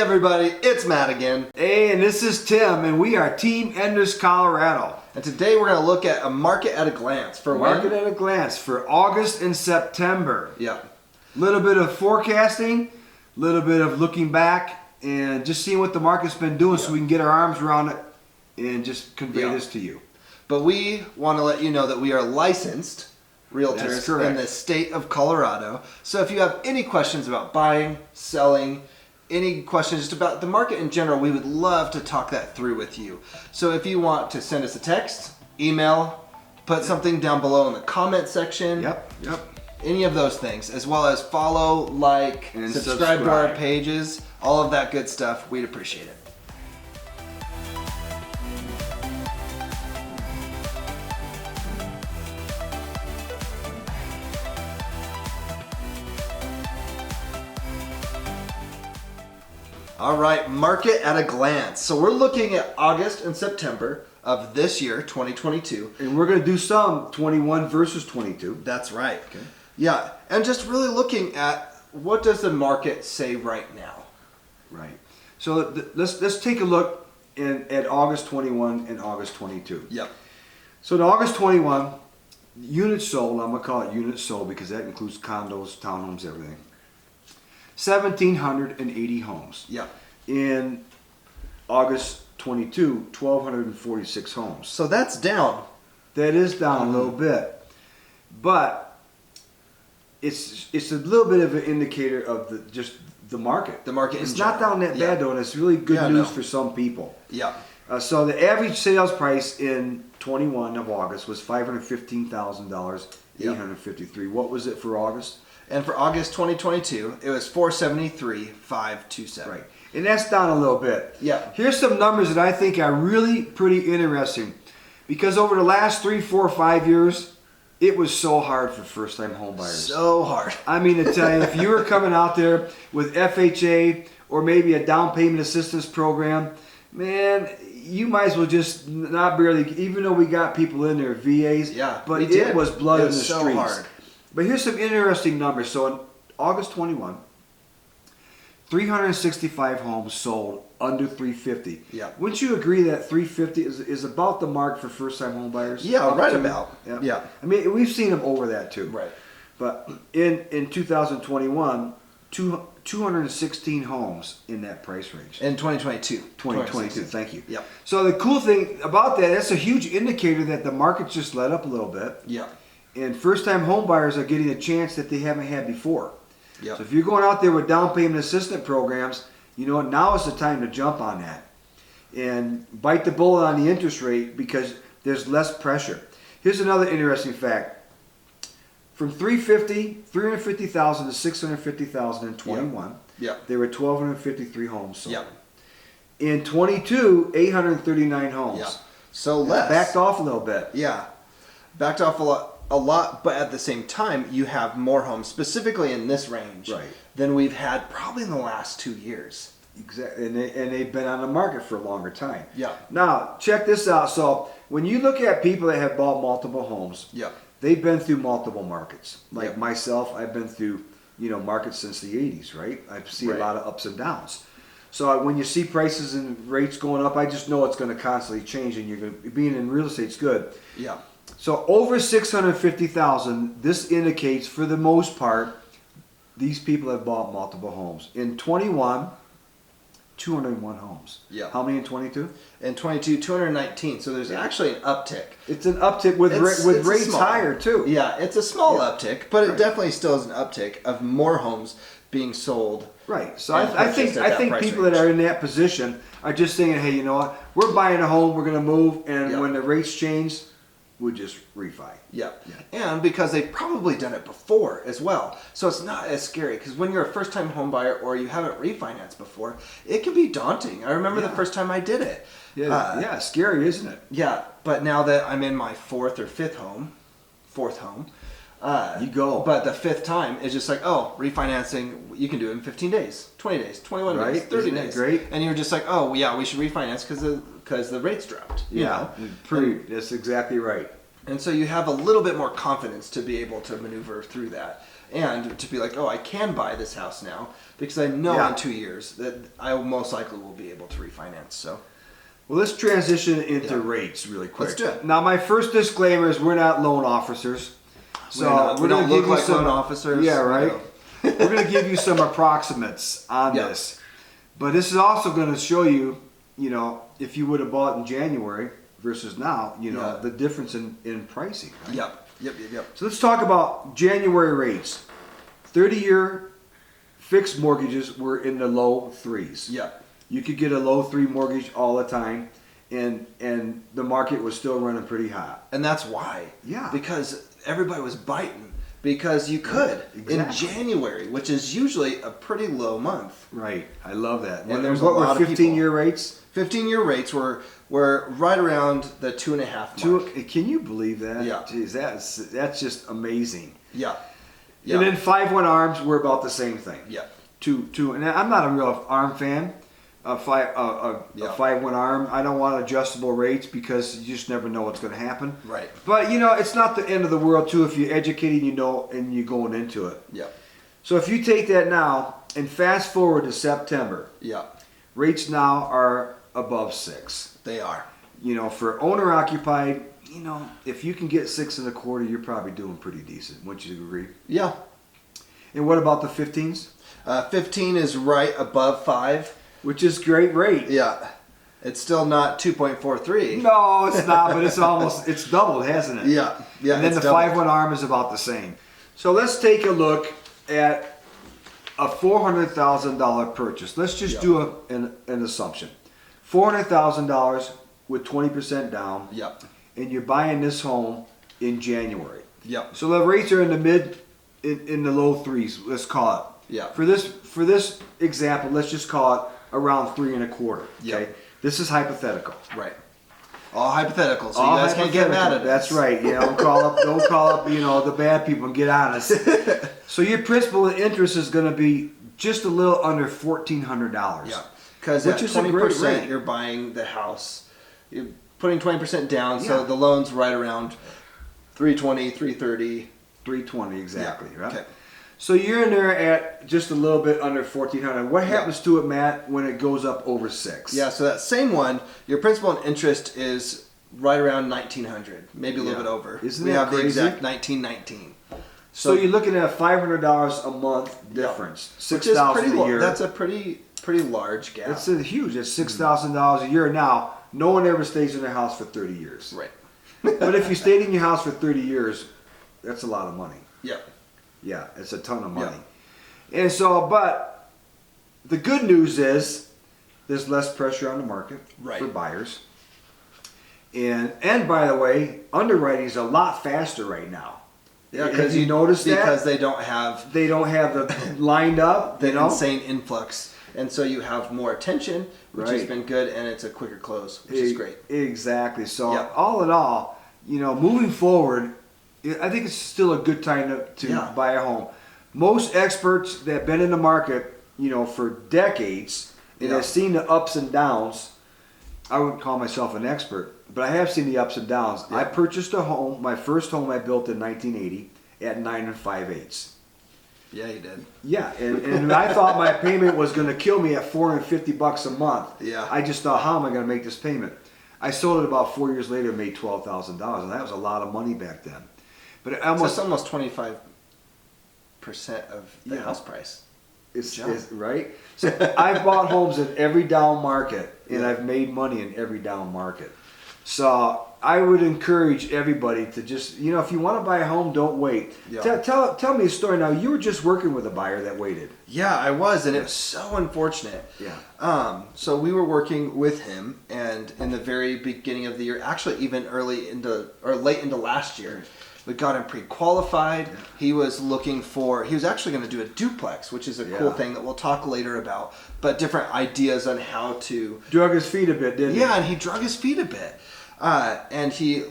everybody, it's Matt again. Hey, and this is Tim, and we are Team Enders, Colorado. And today we're going to look at a market at a glance for Market at a glance for August and September. Yeah. Little bit of forecasting, little bit of looking back, and just seeing what the market's been doing so we can get our arms around it and just convey this to you. But we want to let you know that we are licensed realtors in the state of Colorado. So if you have any questions about buying, selling, any questions just about the market in general, we would love to talk that through with you. So if you want to send us a text, email, put something down below in the comment section. Yep. Any of those things, as well as follow, like, and subscribe to our pages, all of that good stuff. We'd appreciate it. All right, market at a glance. So we're looking at August and September of this year, 2022. And we're going to do some 21 versus 22. That's right. Okay. Yeah, and just really looking at what does the market say right now. Right. So let's take a look at August 21 and August 22. Yep. So in August 21, units sold, I'm going to call it units sold because that includes condos, townhomes, everything. 1,780 homes. Yep. In August 22, 1,246 homes. So that's down. That is down a little bit. But it's a little bit of an indicator of the market. The market. It's not down that bad though, and it's really good news for some people. Yeah. So the average sales price in 21 of August was $515,000, 853. What was it for August? And for August 2022, it was $473,527. Right. And that's down a little bit. Yeah. Here's some numbers that I think are really pretty interesting. Because over the last 3, 4, 5 years, it was so hard for first-time home buyers. So hard. I mean to tell you, if you were coming out there with FHA or maybe a down payment assistance program, man, you might as well just not barely, even though we got people in there, VAs, but it was blood in the streets. So hard. But here's some interesting numbers. So in August 21, 365 homes sold under 350. Yeah. Wouldn't you agree that 350 is about the mark for first-time home buyers? Yeah, right about. Yeah. I mean, we've seen them over that too. Right. But in 2021, 216 homes in that price range. In 2022. 2022, thank you. Yep. So the cool thing about that's a huge indicator that the market's just let up a little bit. Yeah. And first-time home buyers are getting a chance that they haven't had before. Yep. So if you're going out there with down payment assistance programs, you know, now is the time to jump on that and bite the bullet on the interest rate because there's less pressure. Here's another interesting fact. From 350,000 to 650,000 in 21, there were 1,253 homes sold. Yep. In 22, 839 homes. Yeah. So less. Backed off a little bit. Yeah. Backed off a lot, but at the same time, you have more homes, specifically in this range, than we've had probably in the last 2 years. Exactly, and they've been on the market for a longer time. Yeah. Now, check this out. So, when you look at people that have bought multiple homes, they've been through multiple markets. Like myself, I've been through, markets since the 80s, right? I see a lot of ups and downs. So, when you see prices and rates going up, I just know it's going to constantly change, and being in real estate's good. Yeah. So over 650,000, this indicates for the most part, these people have bought multiple homes. In 21, 201 homes. Yeah. How many in 22? In 22, 219. So there's actually an uptick. It's an uptick with rates higher too. Yeah, it's a small uptick, but it definitely still is an uptick of more homes being sold. Right. So I think people that are in that position are just saying, hey, you know what? We're buying a home, we're going to move, and when the rates change, would just refi. Yeah. And because they've probably done it before as well. So it's not as scary because when you're a first-time home buyer or you haven't refinanced before, it can be daunting. I remember the first time I did it. Yeah, scary, isn't it? Yeah, but now that I'm in my fourth home, you go. But the fifth time is just like, oh, refinancing, you can do it in 15 days, 20 days, 21 days, 30 Isn't days. That great? And you're just like, oh, yeah, we should refinance because the rates dropped. You know? That's exactly right. And so you have a little bit more confidence to be able to maneuver through that. and to be like, oh, I can buy this house now because I know in 2 years that I most likely will be able to refinance. So, well, let's transition into rates really quick. Let's do it. Now, my first disclaimer is we're not loan officers. So we don't look like loan officers. Yeah, right. We're going to give you some approximates on this. But this is also going to show you, if you would have bought in January versus now, the difference in pricing. Right? Yep. So let's talk about January rates. 30-year fixed mortgages were in the low threes. Yep. You could get a low 3 mortgage all the time, and the market was still running pretty hot. And that's why. Yeah. Because everybody was biting. Because you could in January, which is usually a pretty low month. Right. I love that. And there's what a lot were of 15-year rates? 15-year rates were right around the 2.5 mark. Can you believe that? Yeah. Jeez, that's just amazing. Yeah. And then 5/1 arms were about the same thing. Yeah. Two. And I'm not a real arm fan. A 5/1 arm. I don't want adjustable rates because you just never know what's going to happen. Right. But it's not the end of the world too if you're educated, and you're going into it. Yeah. So if you take that now and fast forward to September, rates now are above 6. They are. For owner occupied, if you can get 6.25, you're probably doing pretty decent. Wouldn't you agree? Yeah. And what about the 15s? 15 is right above 5. Which is great rate. Yeah. It's still not 2.43. No, it's not, but it's doubled, hasn't it? Yeah. And then the 5/1 arm is about the same. So let's take a look at a $400,000 purchase. Let's just do an assumption. $400,000 with 20% down. Yep. And you're buying this home in January. Yep. So the rates are in the low threes. Let's call it. Yeah. For this example, let's just call it around 3.25. Okay. Yep. This is hypothetical. Right. All hypothetical, so All you guys can't get mad at us. That's right. Don't call up the bad people and get on us. So your principal and interest is going to be just a little under $1,400. Yeah. Because at 20%, you're buying the house. You're putting 20% down, so the loan's right around 320, 330. 320 exactly. Yeah. Right. Okay. So you're in there at just a little bit under $1,400. What happens to it, Matt, when it goes up over 6? Yeah, so that same one, your principal and interest is right around $1,900, maybe a little bit over. Isn't we that have crazy? the exact $1,919. So you're looking at $500 a month difference. $6,000 a year. That's a pretty large gap. It's huge. It's $6,000 a year. Now, no one ever stays in their house for 30 years. Right. But if you stayed in your house for 30 years, that's a lot of money. Yeah. Yeah, it's a ton of money. Yeah. And so, but the good news is there's less pressure on the market for buyers. And by the way, underwriting is a lot faster right now. Yeah, because you notice that because they don't have the lined up the insane influx, and so you have more attention, which has been good, and it's a quicker close, which is great. Exactly. So all in all, moving forward, I think it's still a good time to buy a home. Most experts that have been in the market, for decades and have seen the ups and downs. I wouldn't call myself an expert, but I have seen the ups and downs. Yeah. I purchased a home, my first home I built in 1980 at 9 5/8. Yeah, you did. Yeah, and I thought my payment was going to kill me at $450 a month. Yeah. I just thought, how am I going to make this payment? I sold it about 4 years later, made $12,000, and that was a lot of money back then. But it's almost 25% of the house price. It's right. So I've bought homes in every down market, and I've made money in every down market. So I would encourage everybody to just, if you want to buy a home, don't wait. Yeah. Tell me a story now. You were just working with a buyer that waited. Yeah, I was, and it was so unfortunate. Yeah. So we were working with him, and in the very beginning of the year, actually even late into last year, we got him pre-qualified. Yeah. He was actually going to do a duplex, which is a cool thing that we'll talk later about, but different ideas on how to... Drug his feet a bit, didn't he? Yeah, and he drug his feet a bit. And he,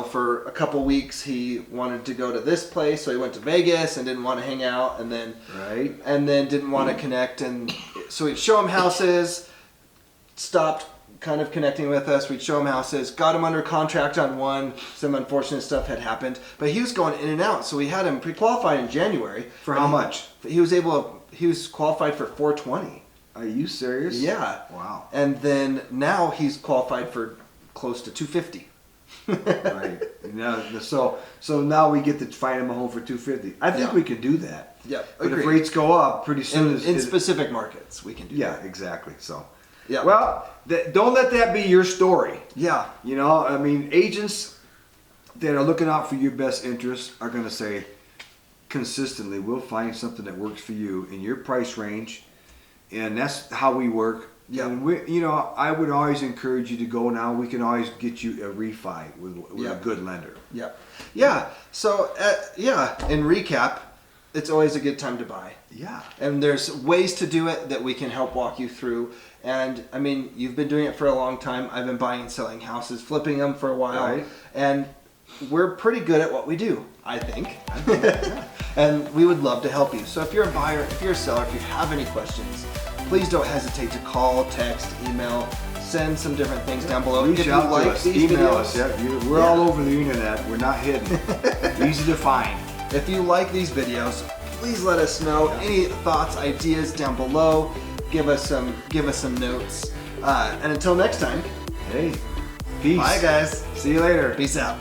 for a couple weeks, he wanted to go to this place, so he went to Vegas and didn't want to hang out, and then didn't want to connect, and so we'd show him houses, stopped kind of connecting with us. We'd show him houses, got him under contract on one. Some unfortunate stuff had happened, but he was going in and out. So we had him pre-qualified in January. For how much? He was qualified for 420. Are you serious? Yeah. Wow. And then now he's qualified for close to 250. Right. So now we get to find him a home for 250. I think we can do that. Yeah. But if rates go up, pretty soon in specific markets, we can do that. Yeah, exactly. So. Yeah. Well, don't let that be your story. Yeah. You know, I mean, agents that are looking out for your best interests are going to say consistently, we'll find something that works for you in your price range, and that's how we work. Yeah. And I would always encourage you to go now. We can always get you a refi with a good lender. Yeah. Yeah. So, in recap, it's always a good time to buy. Yeah. And there's ways to do it that we can help walk you through. And I mean, you've been doing it for a long time. I've been buying and selling houses, flipping them for a while. Right. And we're pretty good at what we do, I think. And we would love to help you. So if you're a buyer, if you're a seller, if you have any questions, please don't hesitate to call, text, email, send some different things down below. Reach out to us, email us. We're all over the internet. We're not hidden. Easy to find. If you like these videos, please let us know. Any thoughts, ideas down below. Give us some notes. And until next time, hey, peace. Bye guys. See you later. Peace out.